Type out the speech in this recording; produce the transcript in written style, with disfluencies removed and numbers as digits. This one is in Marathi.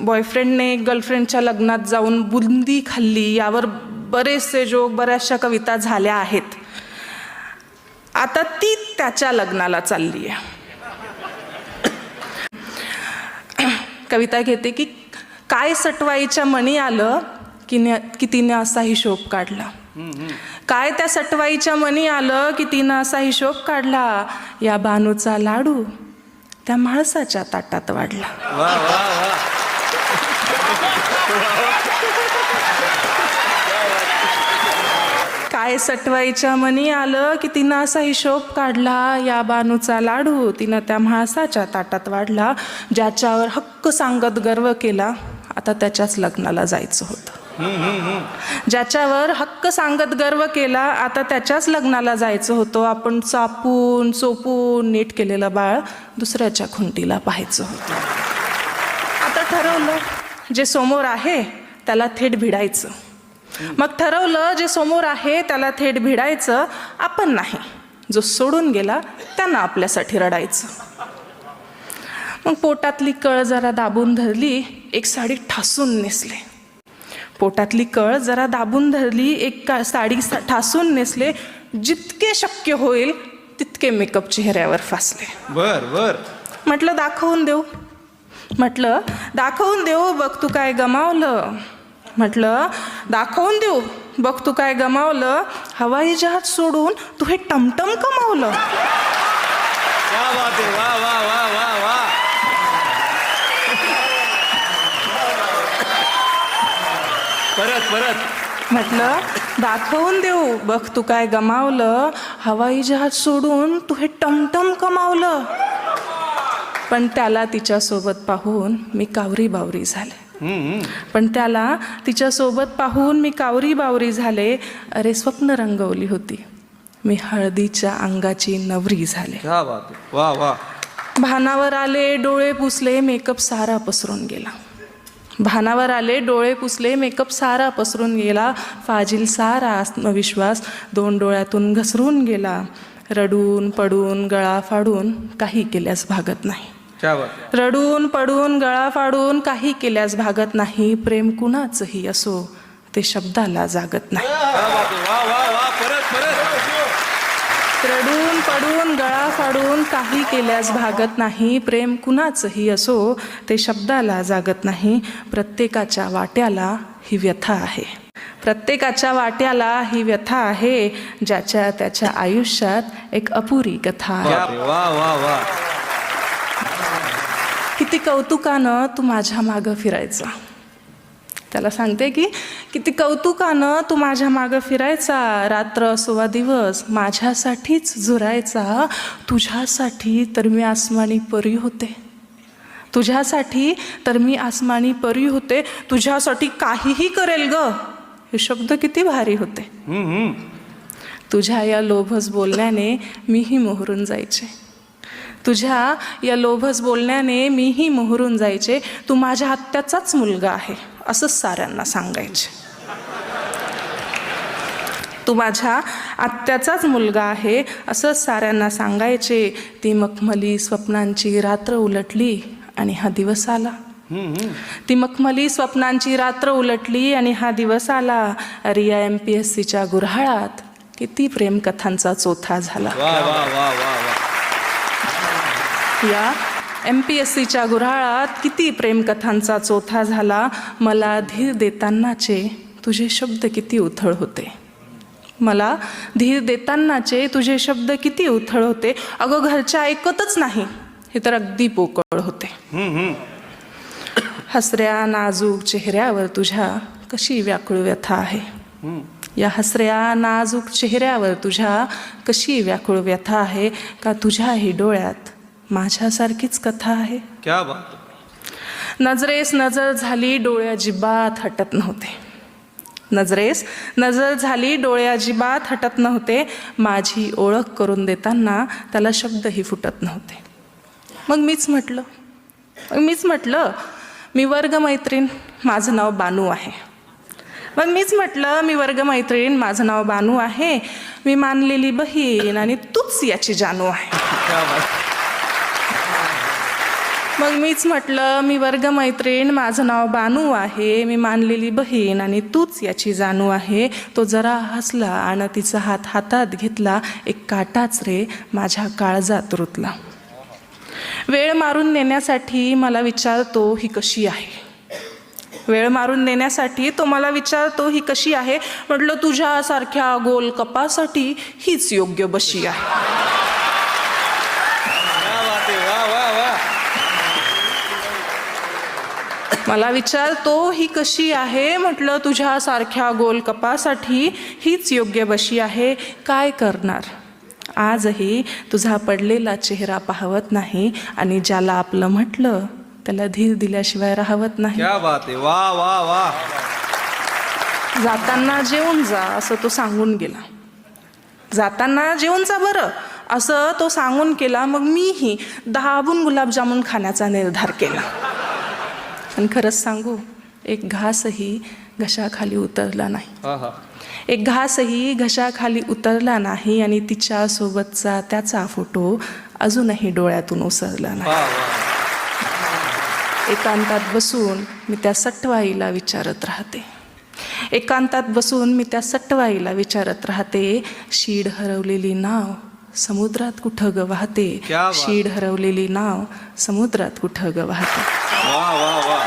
बॉयफ्रेंडने गर्लफ्रेंडच्या लग्नात जाऊन बुंदी खाल्ली, यावर बरेचसे जोक, बऱ्याचशा कविता झाल्या आहेत. आता ती त्याच्या लग्नाला चालली आहे. कविता घेते की काय सटवाईच्या मनी आलं की तिने असा हिशोब काढला. काय त्या सटवाईच्या मनी आलं की तिनं असा हिशोब काढला. या बानूचा लाडू त्या माणसाच्या ताटात वाढला. काय सटवाईच्या मनी आलं की तिनं असा हिशोब काढला. या बानूचा लाडू तिनं त्या म्हाळसाच्या ताटात वाढला. ज्याच्यावर हक्क सांगत गर्व केला, आता त्याच्याच लग्नाला जायचं होतं. ज्याच्यावर हक्क सांगत गर्व केला, आता त्याच्याच लग्नाला जायचं होतं. आपण चापून चोपून नीट केलेलं बाळ दुसऱ्याच्या खुंटीला पाहायचं होतं. आता ठरवलं जे समोर आहे त्याला थेट भिडायचं. मग ठरवलं जे समोर आहे त्याला थेट भिडायचं, आपण नाही. जो सोडून गेला त्यांना आपल्यासाठी रडायचं. मग पोटातली कळ जरा दाबून धरली, एक साडी ठासून नेसले. पोटातली कळ जरा दाबून धरली, एक साडी ठासून नेसले. जितके शक्य होईल तितके मेकअप चेहऱ्यावर फासले. बर म्हटलं दाखवून देऊ. म्हटलं दाखवून देऊ, बघ तू काय गमावलं. म्हटलं दाखवून देऊ, बघ तू काय गमावलं. हवाई जहाज सोडून तू हे टमटम कमावलं. क्या बात है, वाह वाह वाह वाह वाह. परत म्हटलं दाखवून देऊ, बघ तू काय गमावलं. हवाई जहाज सोडून तू हे टमटम कमावलं. पण त्याला तिच्यासोबत पाहून मी कावरी बावरी झाले. पण त्याला तिच्यासोबत पाहून मी कावरी बावरी झाले. अरे स्वप्न रंगवली होती मी, हळदीच्या अंगाची नवरी झाले. क्या बात है, वाह वाह. भानावर आले, डोळे पुसले, मेकअप सारा पसरून गेला. भानावर आले, डोळे पुसले, मेकअप सारा पसरून गेला. फाजील सारा आत्मविश्वास 2 डोळ्यातून घसरून गेला. रडून पडून गळा फाडून काही केल्यास भागत नाही. क्या बात. रडून पडून गळा फाडून काही केल्यास भागत नाही. प्रेम कुणाचंही असो ते शब्दाला जागत नाही. रडून पडून गळा फाडून काही केल्यास भागत नाही. प्रेम कुणाचंही असो ते शब्दाला जागत नाही. प्रत्येकाच्या वाट्याला ही व्यथा आहे. प्रत्येकाच्या वाट्याला ही व्यथा आहे. ज्याच्या त्याच्या आयुष्यात एक अपुरी कथा आहे. वाह वाह वाह. किती कौतुकानं तू माझ्या मागं फिरायचा. त्याला सांगते की किती कौतुकानं तू माझ्या मागं फिरायचा. रात्र असो वा दिवस माझ्यासाठीच झुरायचा. तुझ्यासाठी तर मी आसमानी परी होते. तुझ्यासाठी तर मी आसमानी परी होते. तुझ्यासाठी काहीही करेल ग, हे शब्द किती भारी होते. तुझ्या या लोभस बोलण्याने मीही मोहरून जायचे. तुझ्या या लोभस बोलण्याने मीही मोहरून जायचे. तू माझ्या आत्याचाच मुलगा आहे असंच साऱ्यांना सांगायचे. तू माझ्या आत्याचाच मुलगा आहे असंच साऱ्यांना सांगायचे. ती मखमली स्वप्नांची रात्र उलटली आणि हा दिवस आला. ती मखमली स्वप्नांची रात्र उलटली आणि हा दिवस आला. रिया MPSCच्या गुऱ्हाळात किती प्रेमकथांचा चोथा झाला. या MPSCच्या गुऱ्हाळात किती प्रेमकथांचा चोथा झाला. मला धीर देतानाचे तुझे शब्द किती उथळ होते. मला धीर देतानाचे तुझे शब्द किती उथळ होते. अगं घरच्या ऐकतच नाही हे तर अगदी पोकळ होते. हसऱ्या नाजूक चेहऱ्यावर तुझ्या कशी व्याकुळ व्यथा आहे. या हसऱ्या नाजूक चेहऱ्यावर तुझ्या कशी व्याकुळ व्यथा आहे. का तुझ्याही डोळ्यात माझ्यासारखीच कथा आहे. क्या बात. नजरेस नजर झाली, डोळे अजिबात हटत नव्हते. नजरेस नजर झाली, डोळे अजिबात हटत नव्हते. माझी ओळख करून देताना त्याला शब्दही फुटत नव्हते. मग मीच म्हटलं मी वर्गमैत्रीण, माझं नाव बानू आहे. मग मीच म्हटलं मी वर्गमैत्रीण, माझं नाव बानू आहे. मी मानलेली बहीण आणि तूच याची जानू आहे. मग मीच म्हटलं, मी वर्गमैत्रीण, माझं नाव बानू आहे, मी मानलेली बहीण आणि तूच याची जाणू आहे. तो जरा हसला आणि तिचा हात हातात घेतला. एक काटाच रे माझ्या काळजात रुतला. वेळ मारून नेण्यासाठी मला विचारतो ही कशी आहे. वेळ मारून नेण्यासाठी तो मला विचारतो ही कशी आहे. म्हटलं तुझ्यासारख्या गोल कपासाठी हीच योग्य बशी आहे. क्या बात आहे, वा वा वा. मला विचारतो ही कशी आहे. म्हटलं तुझ्यासारख्या गोल कपासाठी हीच योग्य बशी आहे. काय करणार, आजही तुझा पडलेला चेहरा पाहवत नाही आणि ज्याला आपलं म्हटलं त्याला धीर दिल्याशिवाय राहवत नाही. क्या बात आहे, वा वा वा. जाताना जेवून जा असं तो सांगून गेला. जाताना जेवून जा बरं असं तो सांगून गेला. मग मीही 10 गुलाबजामुन खाण्याचा निर्धार केला. आणि खरंच सांगू, एक घासही घशाखाली उतरला नाही. हा हा. एक घासही घशाखाली उतरला नाही आणि तिच्यासोबतचा त्याचा फोटो अजूनही डोळ्यातून ओसरला नाही. वा वा. एकांतात बसून मी त्या सटवाईला विचारत राहते. एकांतात बसून मी त्या सटवाईला विचारत राहते. शीड हरवलेली नाव समुद्रात कुठं ग वाहते. क्या बात. शीड हरवलेली नाव समुद्रात कुठं ग वाहते. वा वा वा.